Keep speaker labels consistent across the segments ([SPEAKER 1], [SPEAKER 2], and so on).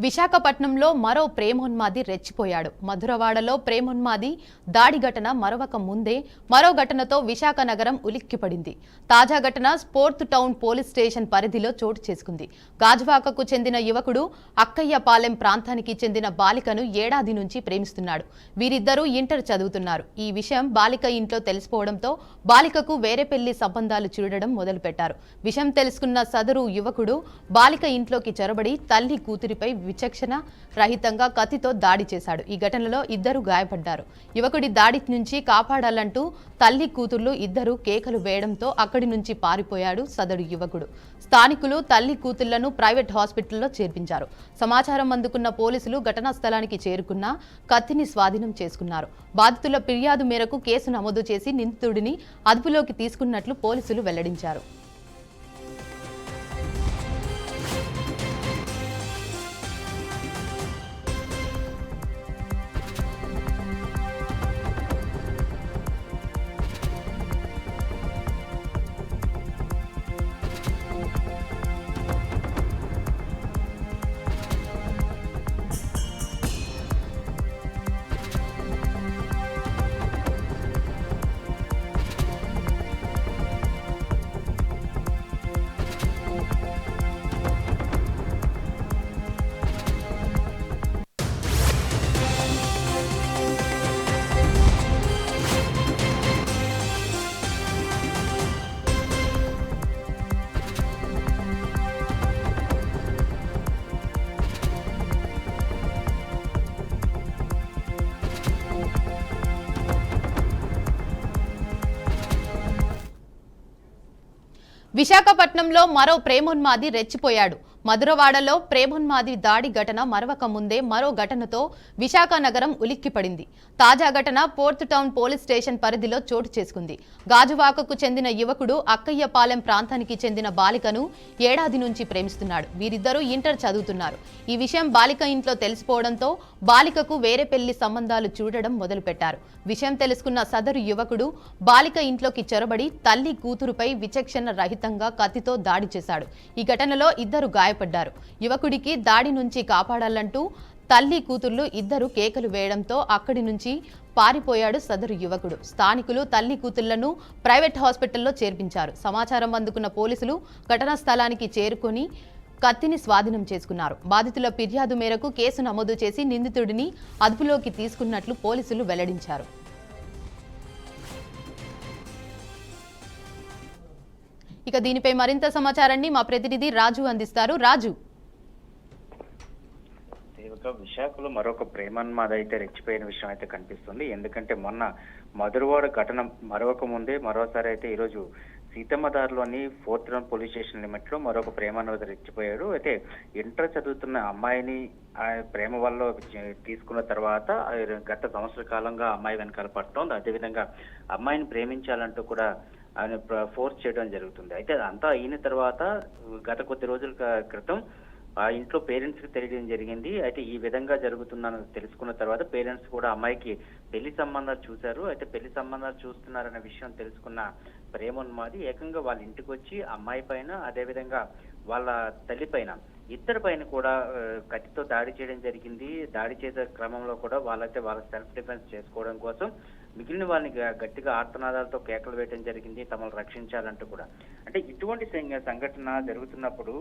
[SPEAKER 1] విశాఖపట్నంలో మరో ప్రేమోన్మాది రెచ్చిపోయాడు. మధురవాడలో ప్రేమోన్మాది దాడి ఘటన మరొక ముందే మరో ఘటనతో విశాఖ నగరం ఉలిక్కిపడింది. తాజా ఘటన స్పోర్ట్ టౌన్ పోలీస్ స్టేషన్ పరిధిలో చోటు చేసుకుంది. గాజువాకకు చెందిన యువకుడు అక్కయ్యపాలెం ప్రాంతానికి చెందిన బాలికను ఏడాది నుంచి ప్రేమిస్తున్నాడు. వీరిద్దరూ ఇంటర్ చదువుతున్నారు. ఈ విషయం బాలిక ఇంట్లో తెలిసిపోవడంతో బాలికకు వేరే పెళ్లి సంబంధాలు చూడడం మొదలుపెట్టారు. విషయం తెలుసుకున్న సదరు యువకుడు బాలిక ఇంట్లోకి చొరబడి తల్లి కూతురిపై విచక్షణ రహితంగా కత్తితో దాడి చేశాడు. ఈ ఘటనలో ఇద్దరు గాయపడ్డారు. యువకుడి దాడి నుంచి కాపాడాలంటూ తల్లి కూతుర్లు ఇద్దరు కేకలు వేయడంతో అక్కడి నుంచి పారిపోయాడు సదరు యువకుడు. స్థానికులు తల్లి కూతుళ్లను ప్రైవేట్ హాస్పిటల్లో చేర్పించారు. సమాచారం అందుకున్న పోలీసులు ఘటనా స్థలానికి చేరుకున్న కత్తిని స్వాధీనం చేసుకున్నారు. బాధితుల ఫిర్యాదు మేరకు కేసు నమోదు చేసి నిందితుడిని అదుపులోకి తీసుకున్నట్లు పోలీసులు వెల్లడించారు. విశాఖపట్నంలో మరో ప్రేమోన్మాది రెచ్చిపోయాడు. మధురవాడలో ప్రేమోన్మాది దాడి ఘటన మరొక ముందే మరో ఘటనతో విశాఖ నగరం ఉలిక్కిపడింది. తాజా ఘటన పోర్ట్ టౌన్ పోలీస్ స్టేషన్ పరిధిలో చోటు చేసుకుంది. గాజువాకకు చెందిన యువకుడు అక్కయ్యపాలెం ప్రాంతానికి చెందిన బాలికను ఏడాది నుంచి ప్రేమిస్తున్నాడు. వీరిద్దరూ ఇంటర్ చదువుతున్నారు. ఈ విషయం బాలిక ఇంట్లో తెలిసిపోవడంతో బాలికకు వేరే పెళ్లి సంబంధాలు చూడడం మొదలుపెట్టారు. విషయం తెలుసుకున్న సదరు యువకుడు బాలిక ఇంట్లోకి చొరబడి తల్లి కూతురుపై విచక్షణ రహితంగా కత్తితో దాడి చేశాడు. ఈ ఘటనలో ఇద్దరు గాయపడ్డారు. యువకుడికి దాడి నుంచి కాపాడాలంటూ తల్లి కూతుర్లు ఇద్దరు కేకలు వేయడంతో అక్కడి నుంచి పారిపోయాడు సదరు యువకుడు. స్థానికులు తల్లి కూతుళ్లను ప్రైవేట్ హాస్పిటల్లో చేర్పించారు. సమాచారం అందుకున్న పోలీసులు ఘటనా స్థలానికి చేరుకొని కత్తిని స్వాధీనం చేసుకున్నారు. బాధితుల ఫిర్యాదు మేరకు కేసు నమోదు చేసి నిందితుడిని అదుపులోకి తీసుకున్నట్లు పోలీసులు వెల్లడించారు. ఇక దీనిపై మరింత సమాచారాన్ని మా ప్రతినిధి రాజు అందిస్తారు. రాజు,
[SPEAKER 2] విశాఖలో మరొక ప్రేమన్మాది అయితే రెచ్చిపోయిన విషయం అయితే కనిపిస్తుంది. ఎందుకంటే మొన్న మధురవాడ ఘటన మరొక ముందే మరోసారి అయితే ఈరోజు సీతమ్మదారిలోని fourth town police station limit లో మరొక ప్రేమన్మాది రెచ్చిపోయాడు. అయితే ఇంటర్ చదువుతున్న అమ్మాయిని ఆ ప్రేమ వల్ల తీసుకున్న తర్వాత గత సంవత్సర కాలంగా అమ్మాయి వెనకాల పడుతోంది. అదేవిధంగా అమ్మాయిని ప్రేమించాలంటూ కూడా ఆయన ఫోర్స్ చేయడం జరుగుతుంది. అయితే అంతా అయిన తర్వాత గత కొద్ది రోజుల క్రితం ఆ ఇంట్లో పేరెంట్స్ కి తెలియడం జరిగింది. అయితే ఈ విధంగా జరుగుతుందని తెలుసుకున్న తర్వాత పేరెంట్స్ కూడా అమ్మాయికి పెళ్లి సంబంధాలు చూశారు. అయితే పెళ్లి సంబంధాలు చూస్తున్నారనే విషయం తెలుసుకున్న ప్రేమోన్మాది ఏకంగా వాళ్ళ ఇంటికి వచ్చి అమ్మాయి పైన అదేవిధంగా వాళ్ళ తల్లి పైన ఇద్దరి పైన కూడా కత్తితో దాడి చేయడం జరిగింది. దాడి చేసే క్రమంలో కూడా వాళ్ళైతే వాళ్ళ సెల్ఫ్ డిఫెన్స్ చేసుకోవడం కోసం మిగిలిన వాళ్ళని గట్టిగా ఆర్తనాదాలతో కేకలు వేయడం జరిగింది, తమను రక్షించాలంటూ కూడా. అంటే ఇటువంటి సంఘటన జరుగుతున్నప్పుడు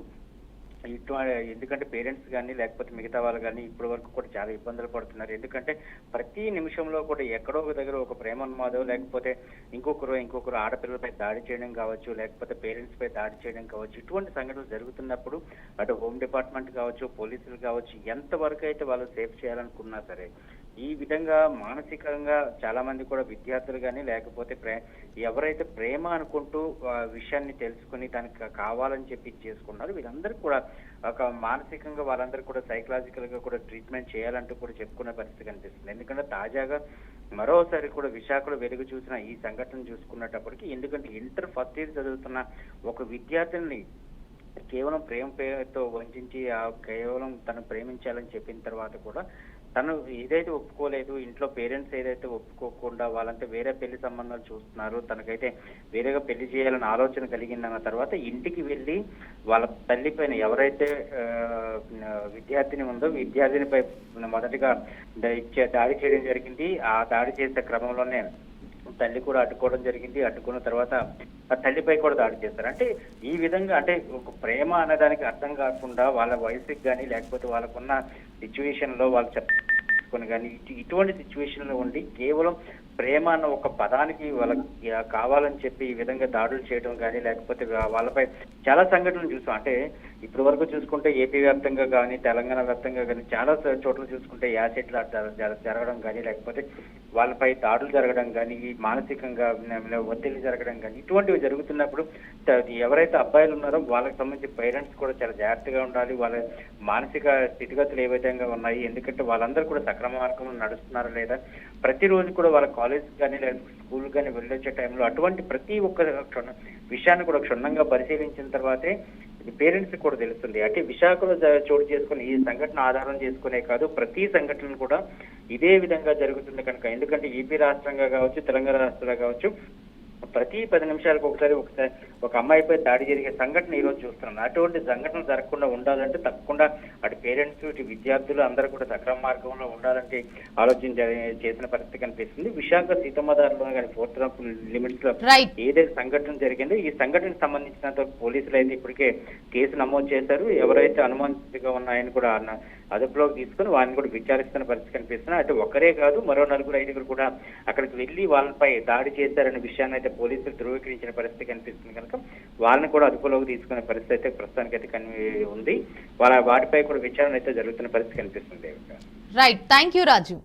[SPEAKER 2] ఎందుకంటే పేరెంట్స్ కానీ లేకపోతే మిగతా వాళ్ళు కానీ ఇప్పటి వరకు కూడా చాలా ఇబ్బందులు పడుతున్నారు. ఎందుకంటే ప్రతి నిమిషంలో కూడా ఎక్కడో ఒక దగ్గర ఒక ప్రేమోన్మాదో లేకపోతే ఇంకొకరు ఆడపిల్లలపై దాడి చేయడం కావచ్చు, లేకపోతే పేరెంట్స్ పై దాడి చేయడం కావచ్చు, ఇటువంటి సంఘటనలు జరుగుతున్నప్పుడు అటు హోమ్ డిపార్ట్మెంట్ కావచ్చు, పోలీసులు కావచ్చు, ఎంతవరకు అయితే వాళ్ళు సేఫ్ చేయాలనుకున్నా సరే ఈ విధంగా మానసికంగా చాలా మంది కూడా విద్యార్థులు కానీ లేకపోతే ఎవరైతే ప్రేమ అనుకుంటూ విషయాన్ని తెలుసుకుని దానికి కావాలని చెప్పి చేసుకున్నారు వీళ్ళందరూ కూడా ఒక మానసికంగా వాళ్ళందరూ కూడా సైకలాజికల్ గా కూడా ట్రీట్మెంట్ చేయాలంటూ కూడా చెప్పుకునే పరిస్థితి కనిపిస్తుంది. ఎందుకంటే తాజాగా మరోసారి కూడా విశాఖలో వెలుగు చూసిన ఈ సంఘటన చూసుకున్నప్పటికీ, ఎందుకంటే ఇంటర్ ఫస్ట్ ఇయర్ చదువుతున్న ఒక విద్యార్థిని కేవలం ప్రేమ పేరుతో వంచి కేవలం తను ప్రేమించాలని చెప్పిన తర్వాత కూడా తను ఏదైతే ఒప్పుకోలేదు, ఇంట్లో పేరెంట్స్ ఏదైతే ఒప్పుకోకుండా వాళ్ళంటే వేరే పెళ్లి సంబంధాలు చూస్తున్నారు, తనకైతే వేరేగా పెళ్లి చేయాలని ఆలోచన కలిగిందన్న తర్వాత ఇంటికి వెళ్ళి వాళ్ళ తల్లి పైన ఎవరైతే విద్యార్థిని ఉందో విద్యార్థినిపై మొదటిగా దాడి చేయడం జరిగింది. ఆ దాడి చేసే క్రమంలోనే తల్లి కూడా అడ్డుకోవడం జరిగింది. అడ్డుకున్న తర్వాత ఆ తల్లిపై కూడా దాడి చేస్తారు. అంటే ఈ విధంగా అంటే ఒక ప్రేమ అనేదానికి అర్థం కాకుండా వాళ్ళ వయసుకి కానీ లేకపోతే వాళ్ళకున్న సిచ్యువేషన్ లో వాళ్ళు చెప్పుకొని కానీ ఇటువంటి సిచ్యువేషన్ లో ఉండి కేవలం ప్రేమ అన్న ఒక పదానికి వాళ్ళకి కావాలని చెప్పి ఈ విధంగా దాడులు చేయడం కానీ లేకపోతే వాళ్ళపై చాలా సంఘటనలు చూసాం. అంటే ఇప్పటి వరకు చూసుకుంటే ఏపీ వ్యాప్తంగా కానీ తెలంగాణ వ్యాప్తంగా కానీ చాలా చోట్ల చూసుకుంటే యాసిడ్లు జరగడం కానీ లేకపోతే వాళ్ళపై దాడులు జరగడం కానీ మానసికంగా ఒత్తిడి జరగడం కానీ ఇటువంటివి జరుగుతున్నప్పుడు ఎవరైతే అబ్బాయిలు ఉన్నారో వాళ్ళకి సంబంధించి పేరెంట్స్ కూడా చాలా జాగ్రత్తగా ఉండాలి. వాళ్ళ మానసిక స్థితిగతులు ఏ విధంగా ఉన్నాయి, ఎందుకంటే వాళ్ళందరూ కూడా సక్రమ మార్గంలో నడుస్తున్నారా లేదా, ప్రతిరోజు కూడా వాళ్ళ కాలేజ్ కానీ లేదా స్కూల్ కానీ వెళ్ళొచ్చే టైంలో అటువంటి ప్రతి ఒక్క విషయాన్ని కూడా క్షుణ్ణంగా పరిశీలించిన తర్వాతే పేరెంట్స్ కూడా తెలుస్తుంది. అంటే విశాఖలో చోటు చేసుకుని ఈ సంఘటన ఆధారం చేసుకునే కాదు, ప్రతి సంఘటన కూడా ఇదే విధంగా జరుగుతుంది కనుక, ఎందుకంటే ఏపీ రాష్ట్రంగా కావచ్చు తెలంగాణ రాష్ట్రంలో కావచ్చు ప్రతి 10 నిమిషాలకు ఒకసారి ఒక అమ్మాయిపై దాడి జరిగే సంఘటన ఈ రోజు చూస్తున్నాం. అటువంటి సంఘటనలు జరగకుండా ఉండాలంటే తప్పకుండా అటు పేరెంట్స్ ఇటు విద్యార్థులు అందరూ కూడా సక్రమ మార్గంలో ఉండాలంటే ఆలోచన చేసిన పరిస్థితి కనిపిస్తుంది. విశాఖ సీతమ్మదారులో కానీ 4th లిమిట్స్ లో ఏదైతే సంఘటన జరిగిందో ఈ సంఘటనకు సంబంధించినంత పోలీసులు అయితే ఇప్పటికే కేసు నమోదు చేశారు. ఎవరైతే అనుమానితులుగా ఉన్నాయని కూడా అదుపులోకి తీసుకుని వారిని కూడా విచారిస్తున్న పరిస్థితి కనిపిస్తుంది. అయితే ఒకరే కాదు మరో 4-5 కూడా అక్కడికి వెళ్లి వాళ్ళపై దాడి చేశారనే విషయాన్ని అయితే పోలీసులు ధృవీకరించిన పరిస్థితి కనిపిస్తుంది కనుక వాళ్ళని కూడా అదుపులోకి తీసుకునే పరిస్థితి అయితే ప్రస్తుతానికి అయితే ఉంది. వాటిపై కూడా విచారణ అయితే జరుగుతున్న పరిస్థితి కనిపిస్తుంది.
[SPEAKER 1] Right, thank you Raju.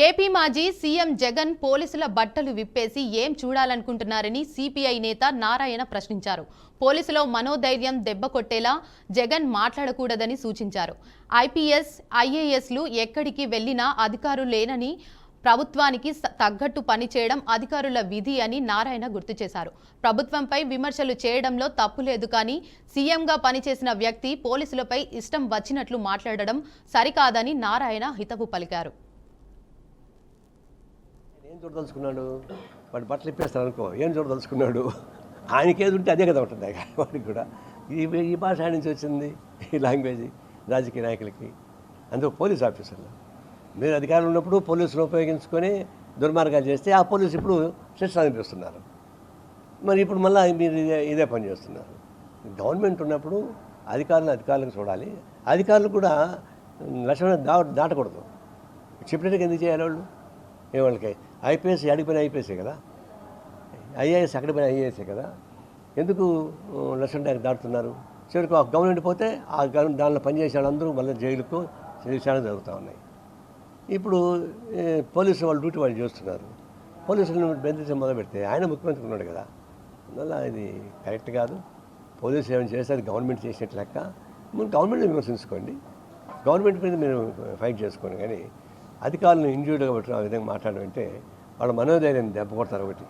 [SPEAKER 1] AP మాజీ సీఎం జగన్ పోలీసుల బట్టలు విప్పేసి ఏం చూడాలనుకుంటున్నారని సిపిఐ నేత నారాయణ ప్రశ్నించారు. పోలీసులో మనోధైర్యం దెబ్బ కొట్టేలా జగన్ మాట్లాడకూడదని సూచించారు. ఐపీఎస్ ఐఏఎస్లు ఎక్కడికి వెళ్లినా అధికారులు లేనని, ప్రభుత్వానికి తగ్గట్టు పనిచేయడం అధికారుల విధి అని నారాయణ గుర్తు చేశారు. ప్రభుత్వంపై విమర్శలు చేయడంలో తప్పు లేదు, కానీ సీఎంగా పనిచేసిన వ్యక్తి పోలీసులపై ఇష్టం వచ్చినట్లు మాట్లాడడం సరికాదని నారాయణ హితవు పలికారు.
[SPEAKER 3] ఏం చూడదలుచుకున్నాడు, వాడు బట్టలు ఇప్పేస్తాను అనుకో, ఏం చూడదలుచుకున్నాడు, ఆయనకేది ఉంటే అదే కదా ఉంటుంది వాడికి కూడా. ఈ భాష ఆయన నుంచి వచ్చింది, ఈ లాంగ్వేజ్ రాజకీయ నాయకులకి, అందుకు పోలీస్ ఆఫీసర్లు. మీరు అధికారులు ఉన్నప్పుడు పోలీసులు ఉపయోగించుకొని దుర్మార్గాలు చేస్తే ఆ పోలీసు ఇప్పుడు శిక్ష అనిపిస్తున్నారు. మరి ఇప్పుడు మళ్ళీ మీరు ఇదే పని చేస్తున్నారు. గవర్నమెంట్ ఉన్నప్పుడు అధికారులకు చూడాలి, అధికారులు కూడా లక్ష్యం దాటకూడదు. చెప్పినట్టుగా ఎందుకు చేయాలి వాళ్ళు? వాళ్ళకి ఐపీఎస్ అడిగిపోయిన ఐపీఎస్ఏ కదా, ఐఏఎస్ అక్కడిపోయిన ఐఏఎస్ఏ కదా, ఎందుకు లక్ష్యం దాటుతున్నారు? చివరికి గవర్నమెంట్ పోతే ఆ దానిలో పనిచేసే వాళ్ళందరూ మళ్ళీ జైలుకు విచారణ జరుగుతూ ఉన్నాయి. ఇప్పుడు పోలీసులు వాళ్ళు డ్యూటీ వాళ్ళు చేస్తున్నారు. పోలీసులను బెదిరించి మొదలు పెడితే ఆయన ముఖ్యమంత్రి ఉన్నాడు కదా, అందువల్ల ఇది కరెక్ట్ కాదు. పోలీసులు ఏమైనా చేస్తే అది గవర్నమెంట్ చేసినట్టు లెక్క. మీరు గవర్నమెంట్ని విమర్శించుకోండి, గవర్నమెంట్ మీద మీరు ఫైట్ చేసుకోండి, కానీ అధికారులను ఇండివిజువల్గా పెట్టడం ఆ విధంగా మాట్లాడడం అంటే వాళ్ళ మనోధైర్యాన్ని దెబ్బ కొడతారు. ఒకటి,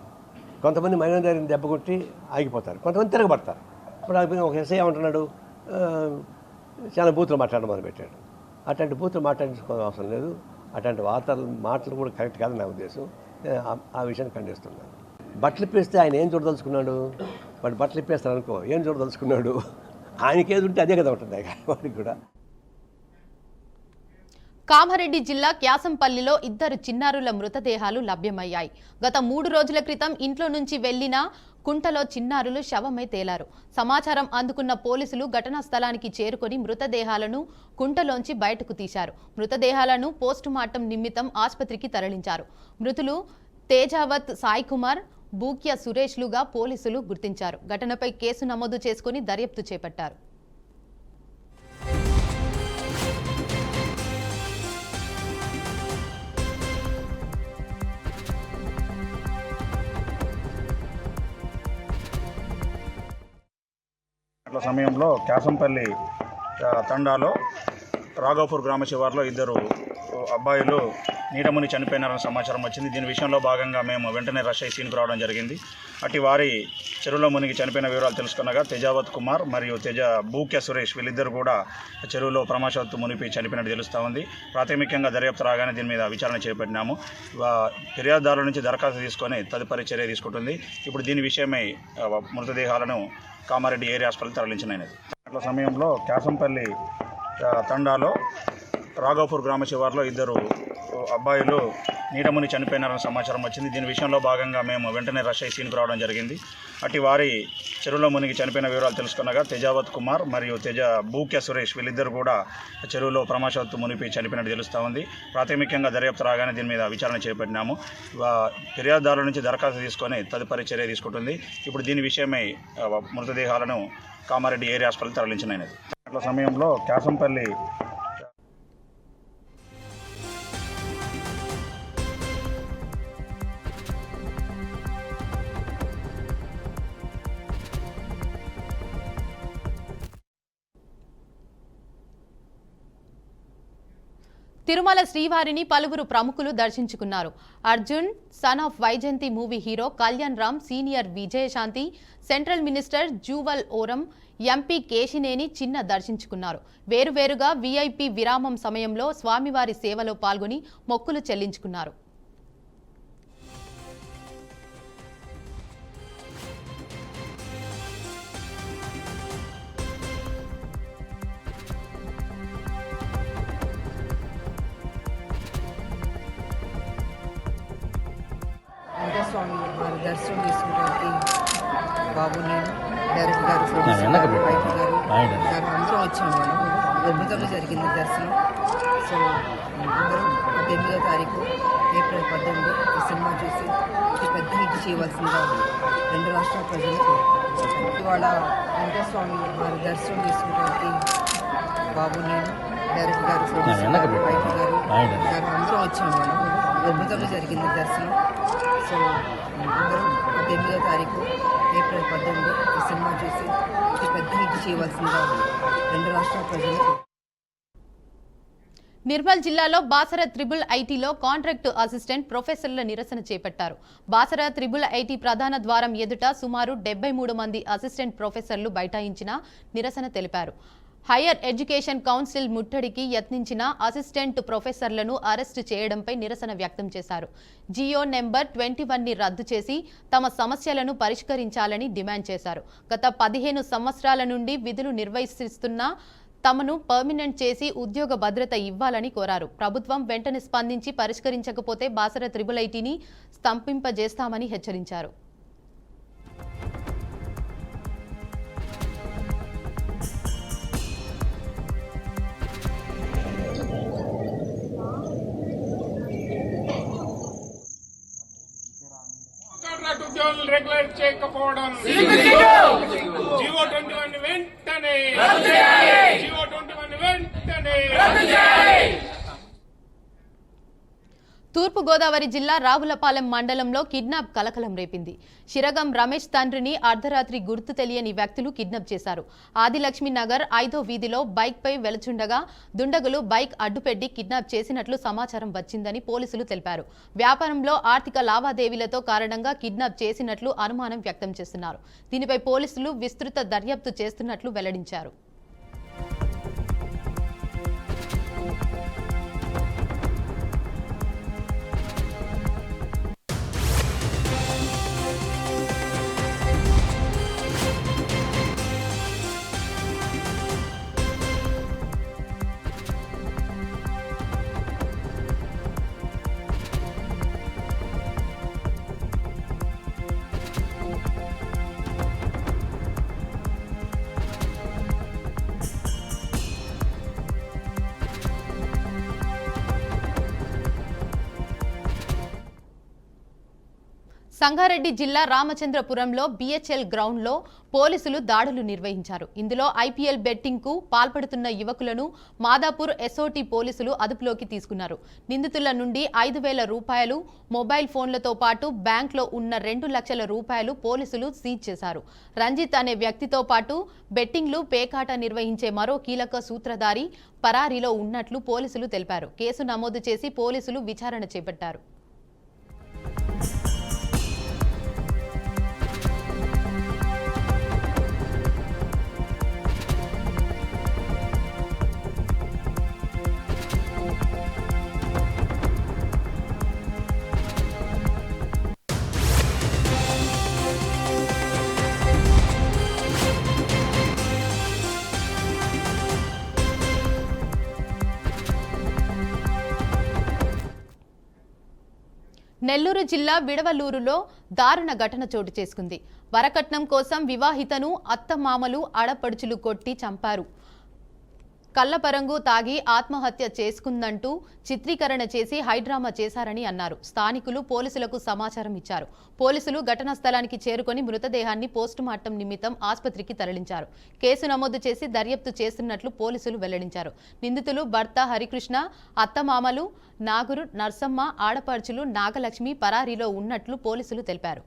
[SPEAKER 3] కొంతమంది మనోధైర్యాన్ని దెబ్బ కొట్టి ఆగిపోతారు, కొంతమంది తిరగబడతారు. ఇప్పుడు ఒక ఎస్ఐ ఏమంటున్నాడు, చాలా బూతులు మాట్లాడడం మొదలుపెట్టాడు. అట్లాంటి బూతులు మాట్లాడించుకోవాల్సిన అవసరం లేదు. అట్లాంటి మాటలు కూడా కరెక్ట్ కాదని నా ఉద్దేశం. ఆ విషయాన్ని ఖండిస్తున్నాను. బట్టలు ఇప్పేస్తే ఆయన ఏం చూడదలుచుకున్నాడు, వాడు బట్టలు ఇప్పేస్తాను అనుకో, ఏం చూడదలుచుకున్నాడు, ఆయనకేది ఉంటే అదే కదా ఉంటుంది వాడికి కూడా.
[SPEAKER 1] కామారెడ్డి జిల్లా క్యాసంపల్లిలో 2 చిన్నారుల మృతదేహాలు లభ్యమయ్యాయి. గత 3 రోజుల క్రితం ఇంట్లో నుంచి వెళ్లిన కుంటలో చిన్నారులు శవమై తేలారు. సమాచారం అందుకున్న పోలీసులు ఘటనా స్థలానికి చేరుకొని మృతదేహాలను కుంటలోంచి బయటకు తీశారు. మృతదేహాలను పోస్టుమార్టం నిమిత్తం ఆసుపత్రికి తరలించారు. మృతులు తేజావత్ సాయి కుమార్, బూక్య సురేష్లుగా పోలీసులు గుర్తించారు. ఘటనపై కేసు నమోదు చేసుకుని దర్యాప్తు చేపట్టారు.
[SPEAKER 4] సమయంలో క్యాసంపల్లి తండాలో రాఘవపూర్ గ్రామ శివారులో 2 అబ్బాయిలు నీటముని చనిపోయినారన్న సమాచారం వచ్చింది. దీని విషయంలో భాగంగా మేము వెంటనే రష్ అయి సీన్కు రావడం జరిగింది. అటు వారి చెరువులో మునిగి చనిపోయిన వివరాలు తెలుసుకున్నగా తేజావత్ కుమార్ మరియు బూక్య సురేష్ వీళ్ళిద్దరు కూడా చెరువులో ప్రమాదవశాత్తు మునిపి చనిపోయినట్టు తెలుస్తూ ఉంది. ప్రాథమికంగా దర్యాప్తు రాగానే దీని మీద విచారణ చేపట్టినాము. ఫిర్యాదుదారుల నుంచి దరఖాస్తు తీసుకొని తదుపరి చర్య తీసుకుంటుంది. ఇప్పుడు దీని విషయమై మృతదేహాలను కామారెడ్డి ఏరియా హాస్పిటల్ తరలించినది. అట్ల సమయంలో క్యాసంపల్లి తండాలో రాఘవపూర్ గ్రామ శివారులో ఇద్దరు అబ్బాయిలు నీటముని చనిపోయినారన్న సమాచారం వచ్చింది. దీని విషయంలో భాగంగా మేము వెంటనే రష్ అయి సీన్కు రావడం జరిగింది. అటు వారి చెరువులో మునిగి చనిపోయిన వివరాలు తెలుసుకున్నగా తేజావత్ కుమార్ మరియు బూక్య సురేష్ వీళ్ళిద్దరు కూడా చెరువులో ప్రమాదవశాత్తు మునిపి చనిపోయినట్టు తెలుస్తూ ఉంది. ప్రాథమికంగా దర్యాప్తు రాగానే దీని మీద విచారణ చేపట్టినాము. ఫిర్యాదుదారుల నుంచి దరఖాస్తు తీసుకొని తదుపరి చర్య తీసుకుంటుంది. ఇప్పుడు దీని విషయమై మృతదేహాలను కామారెడ్డి ఏరియా హాస్పిటల్ తరలించినది. అట్ల సమయంలో క్యాసంపల్లి
[SPEAKER 1] తిరుమల శ్రీవారిని పలువురు ప్రముఖులు దర్శించుకున్నారు. Arjun son of Vyjayanthi movie hero Kalyan Ram, senior Vijayashanti, central minister Jual Oram, MP Kesineni Chinni దర్శించుకున్నారు. వేరువేరుగా వీఐపీ విరామం సమయంలో స్వామివారి సేవలో పాల్గొని మొక్కులు చెల్లించుకున్నారు.
[SPEAKER 5] స్వామి వారి దర్శనం చేసుకోవడానికి బాబు, నేను డైరెక్టర్ గారు, ప్రొడ్యూసర్ గారు, రైటర్ గారు అందరూ వచ్చాము. అద్భుతంగా జరిగింది దర్శనం. సో అందరూ 18వ తారీఖు ఏప్రిల్ 18 ఈ సినిమా చూసి పెద్ద హిట్ చేయవలసిందిగా 2 రాష్ట్రాల ప్రజలు కోరుకుంటున్నాను. ఇవాళ వెంకటస్వామి వారి దర్శనం చేసుకోవడానికి బాబు, నేను డైరెక్టర్ గారు, ప్రొడ్యూసర్ గారు, రైటర్ గారు అందరూ వచ్చాము. అద్భుతంగా జరిగింది దర్శనం. సో అందరూ 18వ తారీఖు ఏప్రిల్ 18 ఈ సినిమా చూసి పెద్ద హిట్ చేయవలసిందిగా 2 రాష్ట్రాల ప్రజలు.
[SPEAKER 1] నిర్మల్ జిల్లాలో బాసర త్రిబుల్ ఐటీలో కాంట్రాక్టు అసిస్టెంట్ ప్రొఫెసర్ల నిరసన చేపట్టారు. బాసర త్రిబుల్ ఐటీ ప్రధాన ద్వారం ఎదుట సుమారు 73 మంది అసిస్టెంట్ ప్రొఫెసర్లు బైఠాయించిన నిరసన తెలిపారు. హైయర్ ఎడ్యుకేషన్ కౌన్సిల్ ముట్టడికి యత్నించిన అసిస్టెంట్ ప్రొఫెసర్లను అరెస్టు చేయడంపై నిరసన వ్యక్తం చేశారు. జియో నెంబర్ 21ని రద్దు చేసి తమ సమస్యలను పరిష్కరించాలని డిమాండ్ చేశారు. గత 15 సంవత్సరాల నుండి విధులు నిర్వహిస్తున్న తమను పర్మినెంట్ చేసి ఉద్యోగ భద్రత ఇవ్వాలని కోరారు. ప్రభుత్వం వెంటనే స్పందించి పరిష్కరించకపోతే బాసర త్రిబుల్ ఐటీని స్తంభింపజేస్తామని హెచ్చరించారు.
[SPEAKER 6] ఉద్యోగులు రెగ్యులర్ చేయకపోవడం, జియో 21 వెంటనే, జియో 21 వెంటనే.
[SPEAKER 1] తూర్పుగోదావరి జిల్లా రావులపాలెం మండలంలో కిడ్నాప్ కలకలం రేపింది. శిరగం రమేష్ తండ్రిని అర్ధరాత్రి గుర్తు తెలియని వ్యక్తులు కిడ్నాప్ చేశారు. ఆదిలక్ష్మి నగర్ 5వ వీధిలో బైక్పై వెళుచుండగా దుండగులు బైక్ అడ్డుపెట్టి కిడ్నాప్ చేసినట్లు సమాచారం వచ్చిందని పోలీసులు తెలిపారు. వ్యాపారంలో ఆర్థిక లావాదేవీలతో కారణంగా కిడ్నాప్ చేసినట్లు అనుమానం వ్యక్తం చేస్తున్నారు. దీనిపై పోలీసులు విస్తృత దర్యాప్తు చేస్తున్నట్లు వెల్లడించారు. సంగారెడ్డి జిల్లా రామచంద్రపురంలో బిహెచ్ఎల్ గ్రౌండ్లో పోలీసులు దాడులు నిర్వహించారు. ఇందులో ఐపీఎల్ బెట్టింగ్ కు పాల్పడుతున్న యువకులను మాదాపూర్ ఎస్ఓటీ పోలీసులు అదుపులోకి తీసుకున్నారు. నిందితుల నుండి 5,000 రూపాయలు, మొబైల్ ఫోన్లతో పాటు బ్యాంక్లో ఉన్న 2 లక్షల రూపాయలు పోలీసులు సీజ్ చేశారు. రంజిత్ అనే వ్యక్తితో పాటు బెట్టింగ్లు, పేకాట నిర్వహించే మరో కీలక సూత్రధారి పరారీలో ఉన్నట్లు పోలీసులు తెలిపారు. కేసు నమోదు చేసి పోలీసులు విచారణ చేపట్టారు. నెల్లూరు జిల్లా విడవలూరులో దారుణ ఘటన చోటు చేసుకుంది. వరకట్నం కోసం వివాహితను అత్తమామలు, ఆడపడుచులు కొట్టి చంపారు. కళ్ళపరంగు తాగి ఆత్మహత్య చేసుకుందంటూ చిత్రీకరణ చేసి హైడ్రామా చేశారని అన్నారు. స్థానికులు పోలీసులకు సమాచారం ఇచ్చారు. పోలీసులు ఘటనా స్థలానికి చేరుకొని మృతదేహాన్ని పోస్టుమార్టం నిమిత్తం ఆసుపత్రికి తరలించారు. కేసు నమోదు చేసి దర్యాప్తు చేస్తున్నట్లు పోలీసులు వెల్లడించారు. నిందితులు భర్త హరికృష్ణ, అత్తమామలు నాగురు, నర్సమ్మ, ఆడపడుచులు నాగలక్ష్మి పరారీలో ఉన్నట్లు పోలీసులు తెలిపారు.